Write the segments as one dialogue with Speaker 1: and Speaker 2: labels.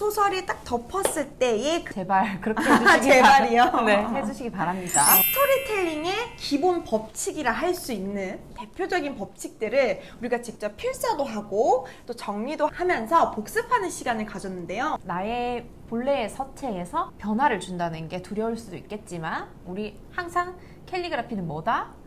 Speaker 1: 소설이 딱 덮었을 때의
Speaker 2: 제발 그렇게 해주시기
Speaker 1: 제발이요?
Speaker 2: 네, 해주시기 바랍니다.
Speaker 1: 스토리텔링의 기본 법칙이라 할 수 있는 대표적인 법칙들을 우리가 직접 필사도 하고 또 정리도 하면서 복습하는 시간을 가졌는데요.
Speaker 2: 나의 본래의 서체에서 변화를 준다는 게 두려울 수도 있겠지만 우리 항상 캘리그라피는 뭐다?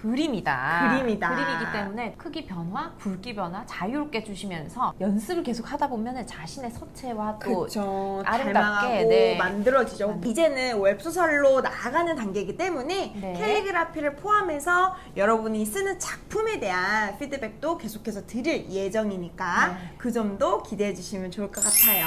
Speaker 2: 그림이다. 그림이기 때문에 크기 변화, 굵기 변화 자유롭게 주시면서 연습을 계속 하다 보면 자신의 서체와 또
Speaker 1: 그쵸,
Speaker 2: 아름답게
Speaker 1: 닮아가고 만들어지죠. 이제는 웹소설로 나아가는 단계이기 때문에
Speaker 2: 네.
Speaker 1: 캘리그라피를 포함해서 여러분이 쓰는 작품에 대한 피드백도 계속해서 드릴 예정이니까
Speaker 2: 네.
Speaker 1: 그 점도 기대해 주시면 좋을 것 같아요.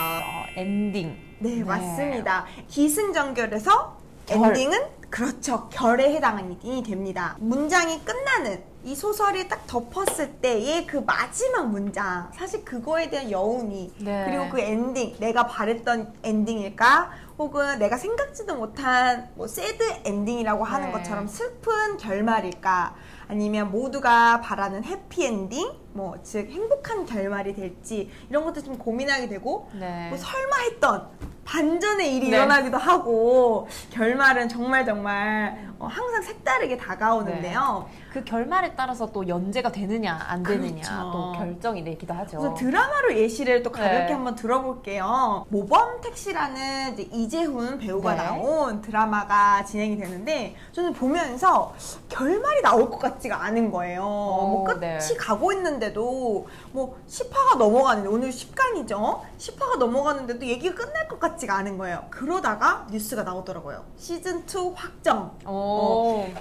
Speaker 2: 엔딩.
Speaker 1: 네, 맞습니다. 기승전결에서
Speaker 2: 결.
Speaker 1: 엔딩은 그렇죠. 결에 해당이 됩니다. 문장이 끝나는 이 소설이 딱 덮었을 때의 그 마지막 문장, 사실 그거에 대한 여운이
Speaker 2: 네.
Speaker 1: 그리고 그 엔딩, 내가 바랬던 엔딩일까? 혹은 내가 생각지도 못한 뭐 새드 엔딩이라고 하는
Speaker 2: 네.
Speaker 1: 것처럼 슬픈 결말일까? 아니면 모두가 바라는 해피엔딩? 뭐 즉 행복한 결말이 될지 이런 것도 좀 고민하게 되고
Speaker 2: 네.
Speaker 1: 뭐 설마 했던 반전의 일이
Speaker 2: 네.
Speaker 1: 일어나기도 하고 결말은 정말 항상 색다르게 다가오는데요.
Speaker 2: 네. 그 결말에 따라서 또 연재가 되느냐 안 되느냐
Speaker 1: 그렇죠.
Speaker 2: 또 결정이 내기도 하죠.
Speaker 1: 그래서 드라마로 예시를 또 가볍게
Speaker 2: 네.
Speaker 1: 한번 들어볼게요. 모범택시라는 이제 이재훈 배우가
Speaker 2: 네.
Speaker 1: 나온 드라마가 진행이 되는데 저는 보면서 결말이 나올 것 같지가 않은 거예요. 뭐 끝이
Speaker 2: 네.
Speaker 1: 가고 있는데도 뭐 10화가 넘어가는데 오늘 10간이죠. 10화가 넘어가는데도 얘기가 끝날 것 같지가 않은 거예요. 그러다가 뉴스가 나오더라고요. 시즌2 확정.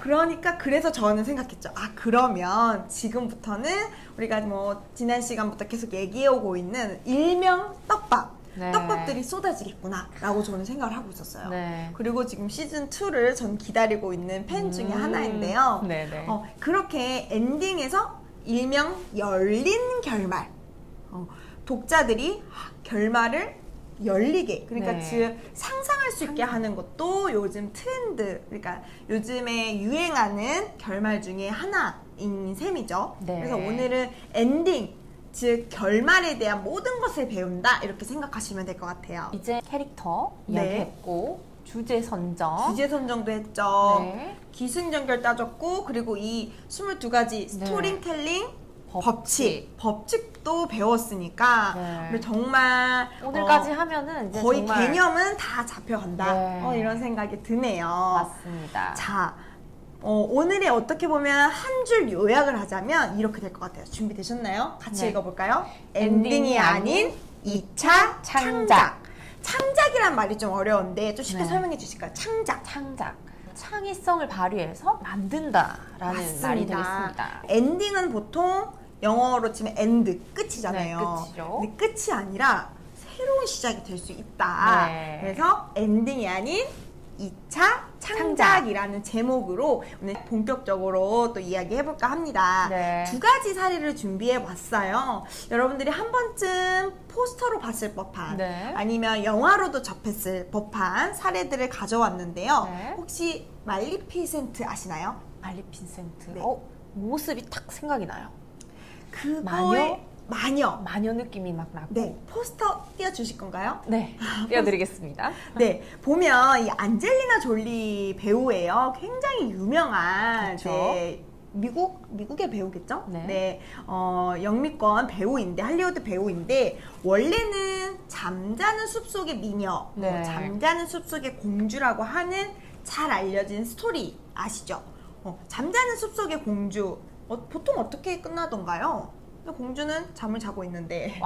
Speaker 1: 그러니까 그래서 저는 생각했죠. 아, 그러면 지금부터는 우리가 뭐 지난 시간부터 계속 얘기해오고 있는 일명 떡밥.
Speaker 2: 네.
Speaker 1: 떡밥들이 쏟아지겠구나 라고 저는 생각을 하고 있었어요.
Speaker 2: 네.
Speaker 1: 그리고 지금 시즌2를 전 기다리고 있는 팬 중에 하나인데요.
Speaker 2: 네네.
Speaker 1: 그렇게 엔딩에서 일명 열린 결말, 독자들이 결말을 열리게, 그러니까
Speaker 2: 네.
Speaker 1: 즉 상상할 수 있게 하는 것도 요즘 트렌드, 그러니까 요즘에 유행하는 결말 중에 하나인 셈이죠.
Speaker 2: 네.
Speaker 1: 그래서 오늘은 엔딩, 즉 결말에 대한 모든 것을 배운다 이렇게 생각하시면 될 것 같아요.
Speaker 2: 이제 캐릭터
Speaker 1: 네.
Speaker 2: 이야기했고 주제 선정,
Speaker 1: 주제 선정도 했죠.
Speaker 2: 네.
Speaker 1: 기승전결 따졌고, 그리고 이 22가지 스토리텔링 법칙도 배웠으니까
Speaker 2: 네.
Speaker 1: 우리 정말
Speaker 2: 오늘까지 하면은 이제
Speaker 1: 거의
Speaker 2: 정말
Speaker 1: 개념은 다 잡혀간다.
Speaker 2: 네.
Speaker 1: 이런 생각이 드네요.
Speaker 2: 맞습니다.
Speaker 1: 자, 오늘의 어떻게 보면 한 줄 요약을 하자면 이렇게 될 것 같아요. 준비되셨나요? 같이
Speaker 2: 네.
Speaker 1: 읽어볼까요?
Speaker 2: 엔딩이
Speaker 1: 엔딩이 아닌 2차 창작. 창작이란 말이 좀 어려운데 좀 쉽게
Speaker 2: 네.
Speaker 1: 설명해 주실까요? 창작.
Speaker 2: 창의성을 발휘해서 만든다라는
Speaker 1: 맞습니다.
Speaker 2: 말이 되겠습니다.
Speaker 1: 엔딩은 보통 영어로 치면 엔드, 끝이잖아요.
Speaker 2: 네, 끝이죠.
Speaker 1: 근데 끝이 아니라 새로운 시작이 될 수 있다.
Speaker 2: 네.
Speaker 1: 그래서 엔딩이 아닌 2차 창작이라는 제목으로 오늘 본격적으로 또 이야기해볼까 합니다.
Speaker 2: 네.
Speaker 1: 2가지 사례를 준비해봤어요. 여러분들이 한 번쯤 포스터로 봤을 법한,
Speaker 2: 네.
Speaker 1: 아니면 영화로도 접했을 법한 사례들을 가져왔는데요.
Speaker 2: 네.
Speaker 1: 혹시 말리피센트 아시나요?
Speaker 2: 말리핀센트.
Speaker 1: 네.
Speaker 2: 모습이 딱 생각이 나요.
Speaker 1: 그거의 마녀.
Speaker 2: 느낌이 막 나고.
Speaker 1: 네, 포스터 띄워주실 건가요?
Speaker 2: 네, 띄워드리겠습니다.
Speaker 1: 네, 보면 이 안젤리나 졸리 배우예요. 굉장히 유명한
Speaker 2: 그쵸?
Speaker 1: 미국의 배우겠죠?
Speaker 2: 네.
Speaker 1: 영미권 배우인데, 할리우드 배우인데, 원래는 잠자는 숲속의 미녀,
Speaker 2: 네.
Speaker 1: 잠자는 숲속의 공주라고 하는 잘 알려진 스토리 아시죠? 잠자는 숲속의 공주, 보통 어떻게 끝나던가요? 공주는 잠을 자고 있는데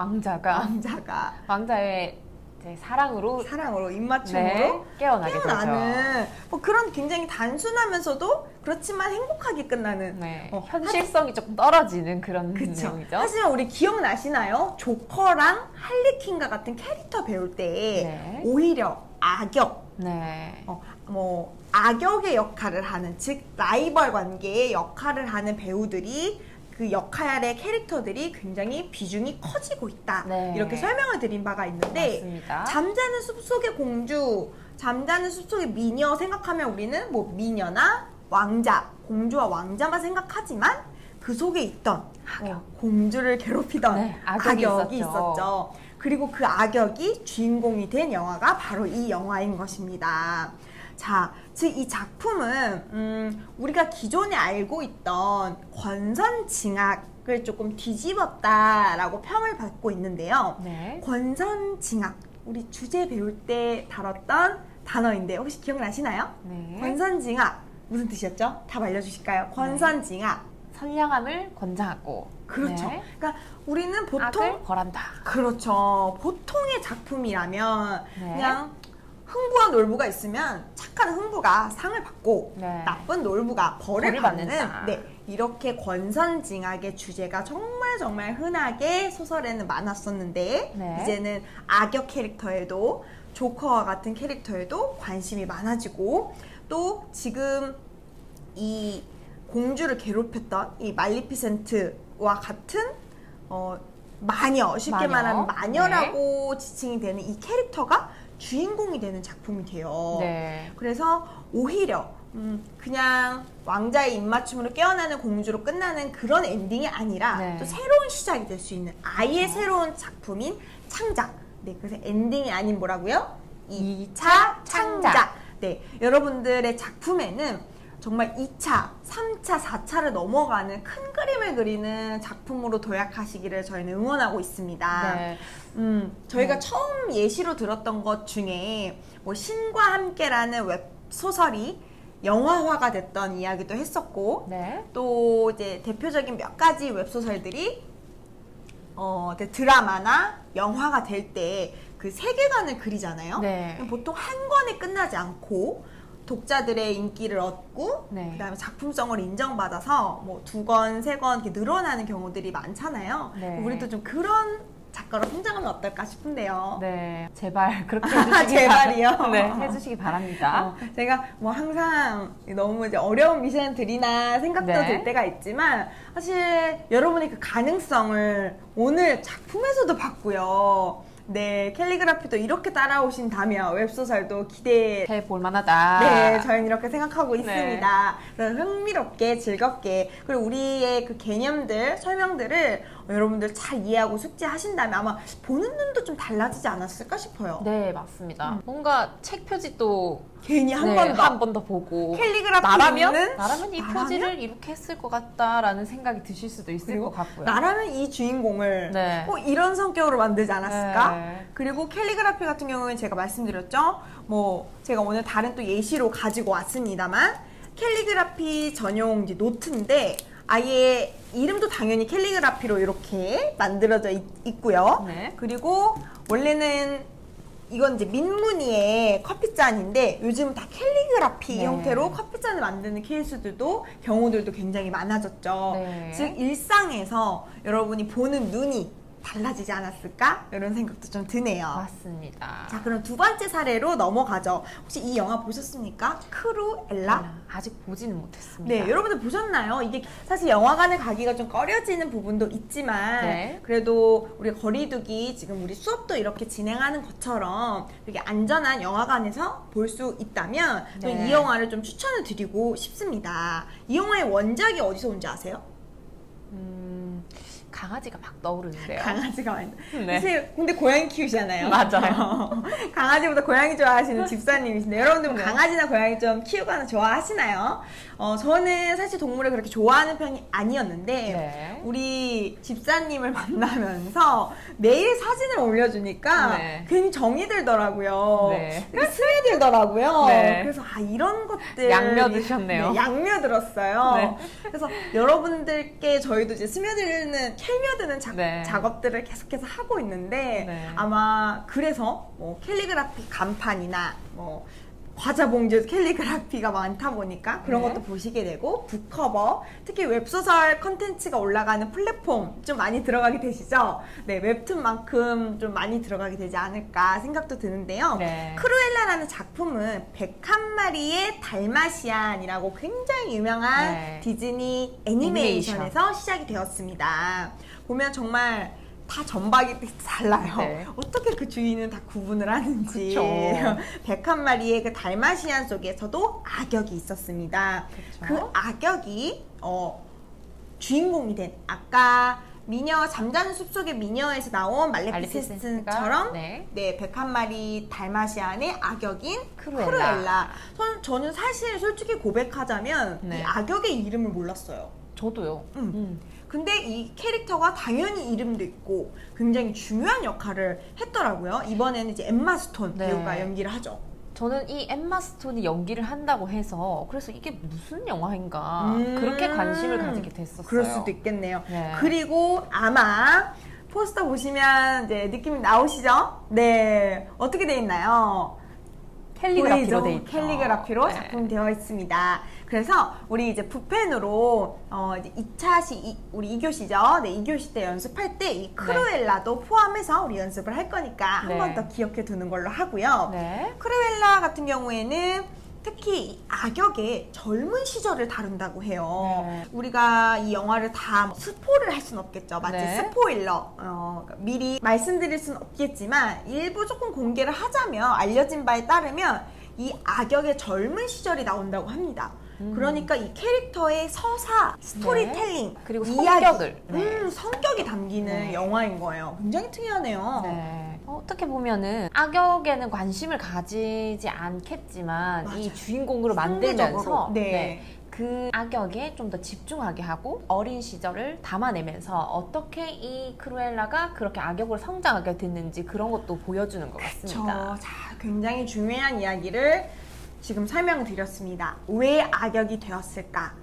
Speaker 2: 왕자의 이제 사랑으로
Speaker 1: 입맞춤으로
Speaker 2: 네, 깨어나게
Speaker 1: 깨어나는 뭐 그런 굉장히 단순하면서도 그렇지만 행복하게 끝나는
Speaker 2: 네, 현실성이 조금 떨어지는 그런
Speaker 1: 그쵸.
Speaker 2: 내용이죠.
Speaker 1: 하지만 우리 기억나시나요? 조커랑 할리퀸과 같은 캐릭터 배울 때
Speaker 2: 네.
Speaker 1: 오히려 악역,
Speaker 2: 네.
Speaker 1: 악역의 역할을 하는, 즉 라이벌 관계의 역할을 하는 배우들이 그 역할의 캐릭터들이 굉장히 비중이 커지고 있다.
Speaker 2: 네.
Speaker 1: 이렇게 설명을 드린 바가 있는데,
Speaker 2: 맞습니다.
Speaker 1: 잠자는 숲속의 공주, 잠자는 숲속의 미녀 생각하면 우리는 뭐 미녀나 왕자, 공주와 왕자만 생각하지만 그 속에 있던 공주를 괴롭히던
Speaker 2: 네, 악역이
Speaker 1: 있었죠. 그리고 그 악역이 주인공이 된 영화가 바로 이 영화인 것입니다. 자, 즉 이 작품은 우리가 기존에 알고 있던 권선징악을 조금 뒤집었다라고 평을 받고 있는데요.
Speaker 2: 네.
Speaker 1: 권선징악, 우리 주제 배울 때 다뤘던 단어인데 혹시 기억나시나요?
Speaker 2: 네.
Speaker 1: 권선징악 무슨 뜻이었죠? 답 알려주실까요? 권선징악.
Speaker 2: 선량함을 권장하고.
Speaker 1: 그렇죠.
Speaker 2: 네.
Speaker 1: 그러니까 우리는 보통
Speaker 2: 악을 벌한다.
Speaker 1: 그렇죠. 보통의 작품이라면
Speaker 2: 네.
Speaker 1: 그냥 흥부와 놀부가 있으면 착한 흥부가 상을 받고
Speaker 2: 네.
Speaker 1: 나쁜 놀부가 벌을 받는
Speaker 2: 받는다.
Speaker 1: 네, 이렇게 권선징악의 주제가 정말 흔하게 소설에는 많았었는데
Speaker 2: 네.
Speaker 1: 이제는 악역 캐릭터에도 조커와 같은 캐릭터에도 관심이 많아지고 또 지금 이 공주를 괴롭혔던 이 말리피센트와 같은 마녀, 쉽게 말하면 마녀라고 지칭이 되는 이 캐릭터가 주인공이 되는 작품이 돼요.
Speaker 2: 네.
Speaker 1: 그래서 오히려 그냥 왕자의 입맞춤으로 깨어나는 공주로 끝나는 그런 엔딩이 아니라
Speaker 2: 네.
Speaker 1: 또 새로운 시작이 될 수 있는 아예 새로운 작품인 창작. 네, 그래서 엔딩이 아닌 뭐라고요? 2차 창작. 네, 여러분들의 작품에는 정말 2차, 3차, 4차를 넘어가는 큰 그림을 그리는 작품으로 도약하시기를 저희는 응원하고 있습니다.
Speaker 2: 네.
Speaker 1: 저희가 처음 예시로 들었던 것 중에 뭐 신과 함께라는 웹소설이 영화화가 됐던 이야기도 했었고
Speaker 2: 네.
Speaker 1: 또 이제 대표적인 몇 가지 웹소설들이 드라마나 영화가 될 때 그 세계관을 그리잖아요.
Speaker 2: 네.
Speaker 1: 보통 한 권에 끝나지 않고 독자들의 인기를 얻고
Speaker 2: 네.
Speaker 1: 그다음에 작품성을 인정받아서 뭐 2권, 3권 이렇게 늘어나는 경우들이 많잖아요.
Speaker 2: 네.
Speaker 1: 우리도 좀 그런 작가로 성장하면 어떨까 싶은데요.
Speaker 2: 네, 제발 그렇게 해주시기
Speaker 1: 제발이요?
Speaker 2: 네, 해주시기 바랍니다.
Speaker 1: 제가 뭐 항상 너무 이제 어려운 미션 드리나 생각도
Speaker 2: 네.
Speaker 1: 들 때가 있지만 사실 여러분의 그 가능성을 오늘 작품에서도 봤고요. 네, 캘리그라피도 이렇게 따라오신다면 웹소설도 기대해
Speaker 2: 볼만하다.
Speaker 1: 네, 저희는 이렇게 생각하고
Speaker 2: 네.
Speaker 1: 있습니다. 그래서 흥미롭게, 즐겁게, 그리고 우리의 그 개념들, 설명들을 여러분들 잘 이해하고 숙지하신다면 아마 보는 눈도 좀 달라지지 않았을까 싶어요.
Speaker 2: 네, 맞습니다. 뭔가 책 표지도
Speaker 1: 괜히 한 번 더.
Speaker 2: 한 번 더 보고
Speaker 1: 캘리그라피
Speaker 2: 나라면 이
Speaker 1: 나라면?
Speaker 2: 표지를 이렇게 했을 것 같다라는 생각이 드실 수도 있을 것 같고요.
Speaker 1: 나라면 이 주인공을
Speaker 2: 네.
Speaker 1: 이런 성격으로 만들지 않았을까?
Speaker 2: 네.
Speaker 1: 그리고 캘리그라피 같은 경우는 제가 말씀드렸죠. 뭐 제가 오늘 다른 또 예시로 가지고 왔습니다만 캘리그라피 전용 이제 노트인데 아예 이름도 당연히 캘리그라피로 이렇게 만들어져 있고요.
Speaker 2: 네.
Speaker 1: 그리고 원래는 이건 이제 민무늬의 커피잔인데 요즘 다 캘리그라피
Speaker 2: 네.
Speaker 1: 형태로 커피잔을 만드는 케이스들도 경우들도 굉장히 많아졌죠.
Speaker 2: 네.
Speaker 1: 즉 일상에서 여러분이 보는 눈이 달라지지 않았을까? 이런 생각도 좀 드네요.
Speaker 2: 맞습니다.
Speaker 1: 자, 그럼 두 번째 사례로 넘어가죠. 혹시 이 영화 보셨습니까? 크루엘라?
Speaker 2: 아직 보지는 못했습니다.
Speaker 1: 네, 여러분들 보셨나요? 이게 사실 영화관에 가기가 좀 꺼려지는 부분도 있지만
Speaker 2: 네.
Speaker 1: 그래도 우리 거리두기 지금 우리 수업도 이렇게 진행하는 것처럼 되게 안전한 영화관에서 볼 수 있다면 또
Speaker 2: 네.
Speaker 1: 이 영화를 좀 추천을 드리고 싶습니다. 이 영화의 원작이 어디서 온지 아세요?
Speaker 2: 강아지가 막 떠오르는데요.
Speaker 1: 강아지가 많이.
Speaker 2: 네.
Speaker 1: 사실 근데 고양이 키우시잖아요.
Speaker 2: 맞아요.
Speaker 1: 강아지보다 고양이 좋아하시는 집사님이신데 여러분들
Speaker 2: 네.
Speaker 1: 강아지나 고양이 좀 키우거나 좋아하시나요? 저는 사실 동물을 그렇게 좋아하는 편이 아니었는데
Speaker 2: 네.
Speaker 1: 우리 집사님을 만나면서 매일 사진을 올려주니까
Speaker 2: 네.
Speaker 1: 괜히 정이 들더라고요.
Speaker 2: 네.
Speaker 1: 되게 스며들더라고요.
Speaker 2: 네.
Speaker 1: 그래서 이런 것들
Speaker 2: 양며 드셨네요.
Speaker 1: 네, 양며 들었어요.
Speaker 2: 네.
Speaker 1: 그래서 여러분들께 저희도 이제 캘며드는
Speaker 2: 네.
Speaker 1: 작업들을 계속해서 하고 있는데
Speaker 2: 네.
Speaker 1: 아마 그래서 뭐 캘리그라피 간판이나 뭐 과자 봉지에서 캘리그라피가 많다 보니까 그런
Speaker 2: 네.
Speaker 1: 것도 보시게 되고 북커버 특히 웹소설 컨텐츠가 올라가는 플랫폼 좀 많이 들어가게 되시죠? 네, 웹툰만큼 좀 많이 들어가게 되지 않을까 생각도 드는데요.
Speaker 2: 네.
Speaker 1: 크루엘라라는 작품은 101마리의 달마시안이라고 굉장히 유명한
Speaker 2: 네.
Speaker 1: 디즈니 애니메이션에서 시작이 되었습니다. 보면 정말 다 전박이 달라요.
Speaker 2: 네.
Speaker 1: 어떻게 그 주인은 다 구분을 하는지.
Speaker 2: 그쵸.
Speaker 1: 101마리의 그 달마시안 속에서도 악역이 있었습니다.
Speaker 2: 그쵸.
Speaker 1: 그 악역이 주인공이 된 아까 미녀 잠자는 숲속의 미녀에서 나온 말레피센트처럼 네, 101마리 달마시안의 악역인 크루엘라. 저는 사실 솔직히 고백하자면 이 악역의 이름을 몰랐어요.
Speaker 2: 저도요.
Speaker 1: 근데 이 캐릭터가 당연히 이름도 있고 굉장히 중요한 역할을 했더라고요. 이번에는 이제 엠마 스톤 배우가 연기를 하죠.
Speaker 2: 저는 이 엠마 스톤이 연기를 한다고 해서 그래서 이게 무슨 영화인가 그렇게 관심을 가지게 됐었어요.
Speaker 1: 그럴 수도 있겠네요. 그리고 아마 포스터 보시면 이제 느낌이 나오시죠? 네, 어떻게 돼 있나요?
Speaker 2: 캘리그라피로 돼 있죠.
Speaker 1: 캘리그라피로 작품되어 있습니다. 그래서 우리 이제 붓펜으로 이제 2차 우리 2교시죠. 네, 2교시 때 연습할 때 이 크루엘라도 포함해서 우리 연습을 할 거니까 한 번 더 기억해 두는 걸로 하고요. 크루엘라 같은 경우에는 특히 이 악역의 젊은 시절을 다룬다고 해요. 우리가 이 영화를 다 스포를 할 순 없겠죠. 마치 스포일러. 미리 말씀드릴 순 없겠지만 일부 조금 공개를 하자면 알려진 바에 따르면 이 악역의 젊은 시절이 나온다고 합니다. 그러니까 이 캐릭터의 서사, 스토리텔링,
Speaker 2: 그리고
Speaker 1: 성격을 성격이 담기는 영화인 거예요. 굉장히 특이하네요.
Speaker 2: 어떻게 보면은 악역에는 관심을 가지지 않겠지만 이 주인공으로 만들면서 그 악역에 좀 더 집중하게 하고 어린 시절을 담아내면서 어떻게 이 크루엘라가 그렇게 악역으로 성장하게 됐는지 그런 것도 보여주는 것 같습니다.
Speaker 1: 자, 굉장히 중요한 이야기를 지금 설명을 드렸습니다. 왜 악역이 되었을까?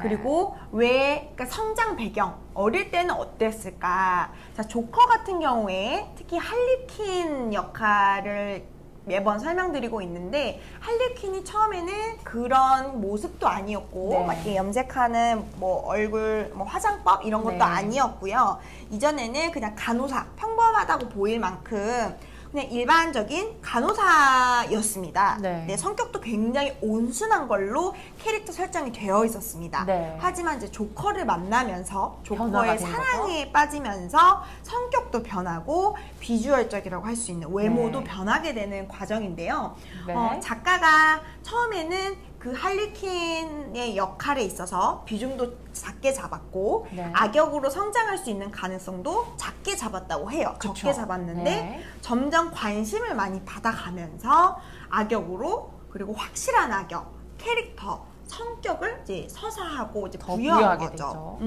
Speaker 1: 그리고 그러니까 성장 배경, 어릴 때는 어땠을까? 자, 조커 같은 경우에 특히 할리퀸 역할을 매번 설명드리고 있는데 할리퀸이 처음에는 그런 모습도 아니었고 막 이렇게 염색하는 뭐 얼굴 뭐 화장법 이런 것도 아니었고요. 이전에는 그냥 간호사, 평범하다고 보일 만큼 그냥 일반적인 간호사였습니다. 성격도 굉장히 온순한 걸로 캐릭터 설정이 되어 있었습니다. 하지만 이제 조커를 만나면서 조커의 사랑에 빠지면서 성격도 변하고 비주얼적이라고 할 수 있는 외모도 변하게 되는 과정인데요. 작가가 처음에는 그 할리퀸의 역할에 있어서 비중도 작게 잡았고 악역으로 성장할 수 있는 가능성도 작게 잡았다고 해요. 적게 잡았는데 점점 관심을 많이 받아가면서 악역으로 그리고 확실한 악역, 캐릭터, 성격을 이제 서사하고 이제 부여한 거죠.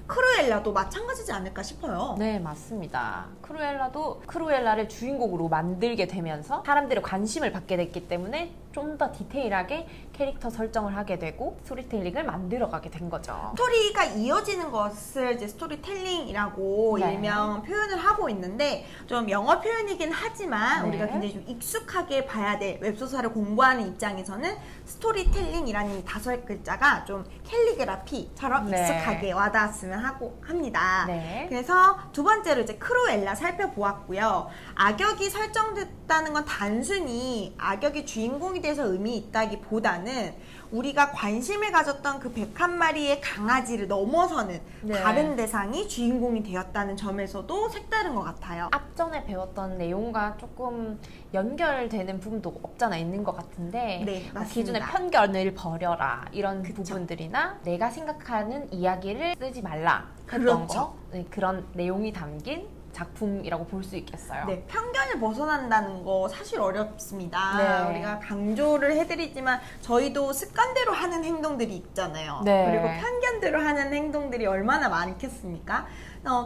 Speaker 1: 크루엘라도 마찬가지지 않을까 싶어요.
Speaker 2: 네, 맞습니다. 크루엘라도 크루엘라를 주인공으로 만들게 되면서 사람들의 관심을 받게 됐기 때문에 좀 더 디테일하게 캐릭터 설정을 하게 되고 스토리텔링을 만들어가게 된 거죠.
Speaker 1: 스토리가 이어지는 것을 이제 스토리텔링이라고 일명 표현을 하고 있는데 좀 영어 표현이긴 하지만 우리가 굉장히 좀 익숙하게 봐야 될 웹소설을 공부하는 입장에서는 스토리텔링이라는 이 5글자가 좀 캘리그라피처럼 익숙하게 와닿았으면 하고 합니다. 그래서 두 번째로 이제 크루엘라 살펴보았고요. 악역이 설정됐다는 건 단순히 악역이 주인공이 돼서 의미 있다기보다는 우리가 관심을 가졌던 그 101마리의 강아지를 넘어서는 다른 대상이 주인공이 되었다는 점에서도 색다른 것 같아요.
Speaker 2: 앞전에 배웠던 내용과 조금 연결되는 부분도 없잖아 있는 것 같은데 기존의 편견을 버려라 이런 부분들이나 내가 생각하는 이야기를 쓰지 말라 했던 거 그런 내용이 담긴 작품이라고 볼 수 있겠어요.
Speaker 1: 편견을 벗어난다는 거 사실 어렵습니다. 우리가 강조를 해드리지만 저희도 습관대로 하는 행동들이 있잖아요. 그리고 편견대로 하는 행동들이 얼마나 많겠습니까?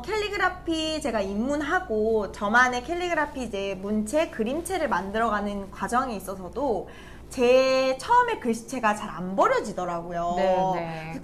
Speaker 1: 캘리그라피 제가 입문하고 저만의 캘리그라피 이제 문체, 그림체를 만들어가는 과정에 있어서도 제 처음에 글씨체가 잘 안 버려지더라고요.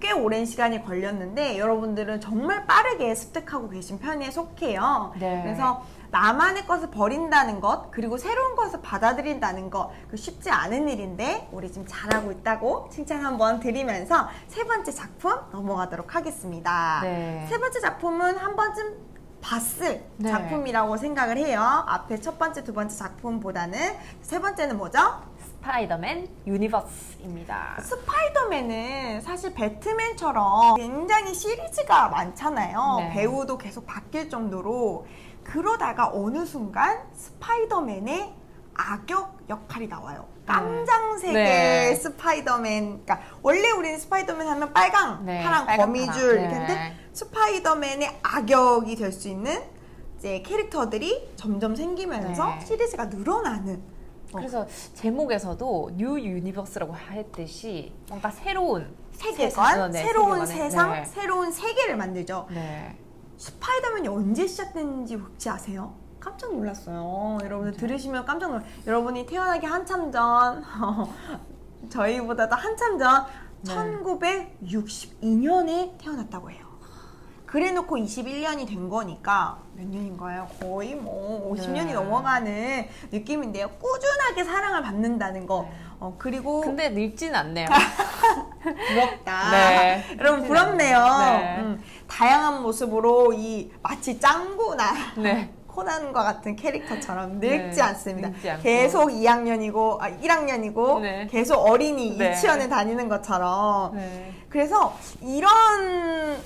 Speaker 1: 꽤 오랜 시간이 걸렸는데 여러분들은 정말 빠르게 습득하고 계신 편에 속해요. 그래서 나만의 것을 버린다는 것 그리고 새로운 것을 받아들인다는 것 쉽지 않은 일인데 우리 지금 잘하고 있다고 칭찬 한번 드리면서 세 번째 작품 넘어가도록 하겠습니다. 세 번째 작품은 한 번쯤 봤을 작품이라고 생각을 해요. 앞에 첫 번째, 두 번째 작품보다는 세 번째는 뭐죠?
Speaker 2: 스파이더맨 유니버스입니다.
Speaker 1: 스파이더맨은 사실 배트맨처럼 굉장히 시리즈가 많잖아요. 배우도 계속 바뀔 정도로 그러다가 어느 순간 스파이더맨의 악역 역할이 나와요. 깜장색의
Speaker 2: 네.
Speaker 1: 스파이더맨. 그러니까 원래 우리는 스파이더맨 하면 빨강,
Speaker 2: 네,
Speaker 1: 파랑,
Speaker 2: 빨강,
Speaker 1: 거미줄
Speaker 2: 파랑.
Speaker 1: 이렇게 하는데 스파이더맨의 악역이 될 수 있는 이제 캐릭터들이 점점 생기면서
Speaker 2: 네.
Speaker 1: 시리즈가 늘어나는.
Speaker 2: 그래서 제목에서도 뉴 유니버스라고 했듯이 뭔가 새로운
Speaker 1: 세계관,
Speaker 2: 네,
Speaker 1: 새로운
Speaker 2: 세계관에,
Speaker 1: 세상,
Speaker 2: 네.
Speaker 1: 새로운 세계를 만들죠.
Speaker 2: 네.
Speaker 1: 스파이더맨이 언제 시작됐는지 혹시 아세요? 깜짝 놀랐어요. 여러분들 들으시면 깜짝 놀라요. 여러분이 태어나기 한참 전, 저희보다도 한참 전,
Speaker 2: 네.
Speaker 1: 1962년에 태어났다고 해요. 그래놓고 21년이 된 거니까 몇 년인가요? 거의 뭐 50년이
Speaker 2: 네.
Speaker 1: 넘어가는 느낌인데요. 꾸준하게 사랑을 받는다는 거. 그리고
Speaker 2: 근데 늙진 않네요.
Speaker 1: 부럽다.
Speaker 2: 네.
Speaker 1: 여러분 부럽네요.
Speaker 2: 네.
Speaker 1: 다양한 모습으로 이 마치 짱구나
Speaker 2: 네.
Speaker 1: 코난과 같은 캐릭터처럼 늙지
Speaker 2: 네,
Speaker 1: 않습니다.
Speaker 2: 늙지 않고.
Speaker 1: 계속 1학년이고
Speaker 2: 네.
Speaker 1: 계속 어린이
Speaker 2: 네.
Speaker 1: 유치원에 다니는 것처럼.
Speaker 2: 네.
Speaker 1: 그래서 이런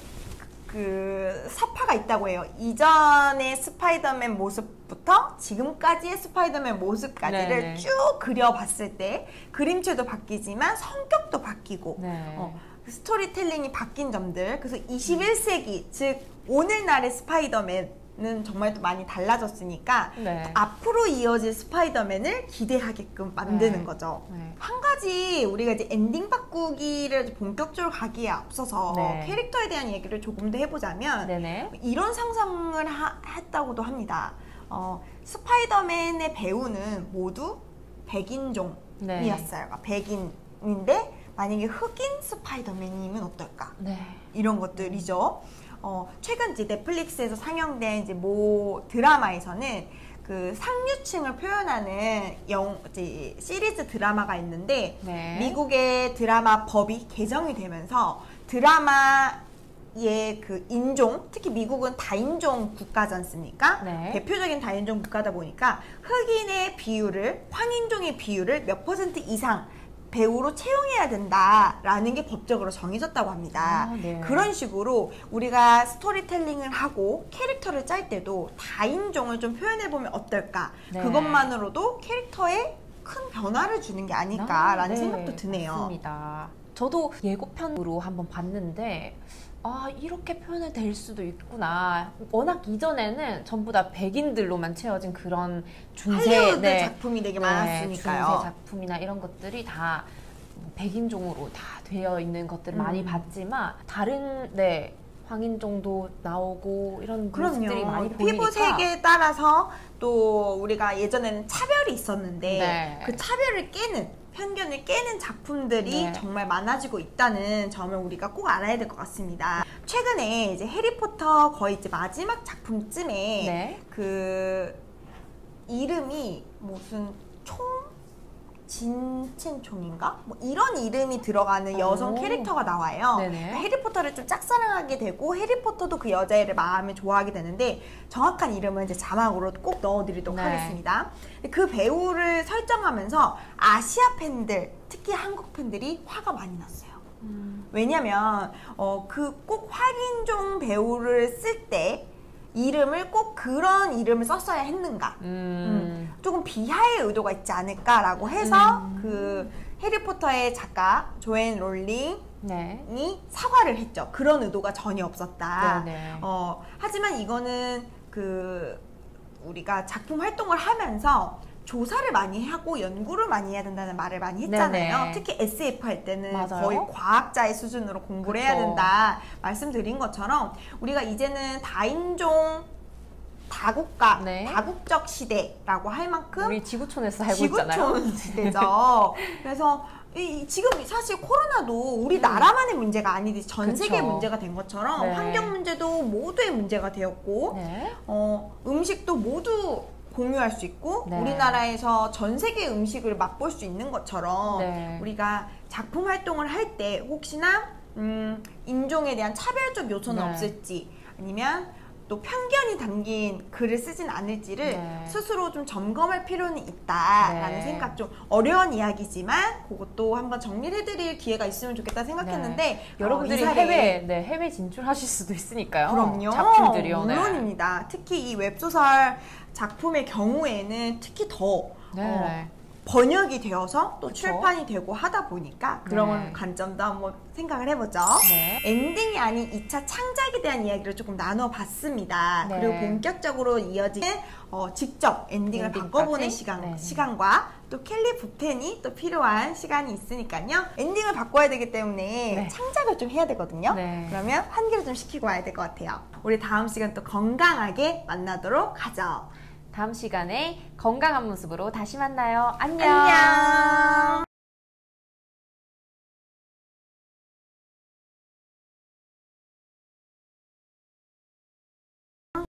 Speaker 1: 그 사파가 있다고 해요. 이전의 스파이더맨 모습부터 지금까지의 스파이더맨 모습까지를
Speaker 2: 네.
Speaker 1: 쭉 그려봤을 때 그림체도 바뀌지만 성격도 바뀌고
Speaker 2: 네.
Speaker 1: 스토리텔링이 바뀐 점들. 그래서 21세기 즉 오늘날의 스파이더맨은 정말 또 많이 달라졌으니까
Speaker 2: 네.
Speaker 1: 앞으로 이어질 스파이더맨을 기대하게끔 만드는
Speaker 2: 네.
Speaker 1: 거죠.
Speaker 2: 네.
Speaker 1: 한 가지 우리가 이제 엔딩 바꾸기를 본격적으로 가기에 앞서서
Speaker 2: 네.
Speaker 1: 캐릭터에 대한 얘기를 조금 더 해보자면
Speaker 2: 네네.
Speaker 1: 이런 상상을 했다고도 합니다. 스파이더맨의 배우는 모두 백인종이었어요.
Speaker 2: 네.
Speaker 1: 백인인데 만약에 흑인 스파이더맨이면 어떨까?
Speaker 2: 네.
Speaker 1: 이런 것들이죠. 최근 이제 넷플릭스에서 상영된 이제 모 드라마에서는 그 상류층을 표현하는 이제 시리즈 드라마가 있는데
Speaker 2: 네.
Speaker 1: 미국의 드라마 법이 개정이 되면서 드라마의 그 인종, 특히 미국은 다인종 국가지 않습니까?
Speaker 2: 네.
Speaker 1: 대표적인 다인종 국가다 보니까 흑인의 비율을, 황인종의 비율을 몇 % 이상 배우로 채용해야 된다라는 게 법적으로 정해졌다고 합니다.
Speaker 2: 네.
Speaker 1: 그런 식으로 우리가 스토리텔링을 하고 캐릭터를 짤 때도 다인종을 좀 표현해보면 어떨까?
Speaker 2: 네.
Speaker 1: 그것만으로도 캐릭터에 큰 변화를 주는 게 아닐까라는
Speaker 2: 네.
Speaker 1: 생각도 드네요.
Speaker 2: 맞습니다. 저도 예고편으로 한번 봤는데 이렇게 표현이 될 수도 있구나. 워낙 이전에는 전부 다 백인들로만 채워진 그런 중세
Speaker 1: 할리우드 작품이 되게 많았으니까요.
Speaker 2: 중세 작품이나 이런 것들이 다 백인종으로 다 되어 있는 것들을 많이 봤지만 다른 황인종도 나오고 이런 모습들이 많이 보이니까
Speaker 1: 피부색에 따라서 또 우리가 예전에는 차별이 있었는데
Speaker 2: 네.
Speaker 1: 그 차별을 깨는 편견을 깨는 작품들이
Speaker 2: 네.
Speaker 1: 정말 많아지고 있다는 점을 우리가 꼭 알아야 될 것 같습니다. 최근에 이제 해리포터 거의 이제 마지막 작품쯤에
Speaker 2: 네.
Speaker 1: 그 이름이 무슨 진첸총인가? 뭐 이런 이름이 들어가는 여성 캐릭터가 나와요.
Speaker 2: 네네.
Speaker 1: 해리포터를 좀 짝사랑하게 되고 해리포터도 그 여자애를 마음에 좋아하게 되는데 정확한 이름은 이제 자막으로 꼭 넣어드리도록
Speaker 2: 네.
Speaker 1: 하겠습니다. 그 배우를 설정하면서 아시아 팬들, 특히 한국 팬들이 화가 많이 났어요. 왜냐면 그 꼭 황인종 배우를 쓸 때 이름을 꼭 그런 이름을 썼어야 했는가? 조금 비하의 의도가 있지 않을까라고 해서 그 해리포터의 작가 조앤 롤링이 사과를 했죠. 그런 의도가 전혀 없었다.
Speaker 2: 네네.
Speaker 1: 하지만 이거는 그 우리가 작품 활동을 하면서 조사를 많이 하고 연구를 많이 해야 된다는 말을 많이 했잖아요.
Speaker 2: 네네.
Speaker 1: 특히 SF 할 때는
Speaker 2: 맞아요.
Speaker 1: 거의 과학자의 수준으로 공부를 해야
Speaker 2: 그쵸.
Speaker 1: 된다 말씀드린 것처럼 우리가 이제는 다인종 다국가, 다국적 시대라고 할 만큼
Speaker 2: 우리 지구촌에서 살고 있잖아요.
Speaker 1: 지구촌 시대죠. 그래서 지금 사실 코로나도 우리 나라만의 문제가 아니듯이 전 세계 문제가 된 것처럼 환경 문제도 모두의 문제가 되었고 음식도 모두 공유할 수 있고 우리나라에서 전 세계 음식을 맛볼 수 있는 것처럼 우리가 작품 활동을 할 때 혹시나 인종에 대한 차별적 요소는 없을지 아니면 또 편견이 담긴 글을 쓰진 않을지를 스스로 좀 점검할 필요는 있다라는 생각. 좀 어려운 이야기지만 그것도 한번 정리를 해드릴 기회가 있으면 좋겠다 생각했는데
Speaker 2: 여러분들이 해외 진출하실 수도 있으니까요.
Speaker 1: 그럼요.
Speaker 2: 작품들이요.
Speaker 1: 물론입니다. 특히 이 웹소설 작품의 경우에는 특히 더 번역이 되어서 또
Speaker 2: 그쵸?
Speaker 1: 출판이 되고 하다 보니까 그런
Speaker 2: 네.
Speaker 1: 관점도 한번 생각을 해보죠.
Speaker 2: 네.
Speaker 1: 엔딩이 아닌 2차 창작에 대한 이야기를 조금 나눠봤습니다.
Speaker 2: 네.
Speaker 1: 그리고 본격적으로 이어지는 직접 엔딩을
Speaker 2: 엔딩까지?
Speaker 1: 바꿔보는
Speaker 2: 네.
Speaker 1: 시간과 또 켈리 붓펜이 또 필요한 시간이 있으니까요. 엔딩을 바꿔야 되기 때문에
Speaker 2: 네.
Speaker 1: 창작을 좀 해야 되거든요.
Speaker 2: 네.
Speaker 1: 그러면 환기를 좀 시키고 와야 될 것 같아요. 우리 다음 시간 또 건강하게 만나도록 하죠.
Speaker 2: 다음 시간에 건강한 모습으로 다시 만나요. 안녕.
Speaker 1: 안녕.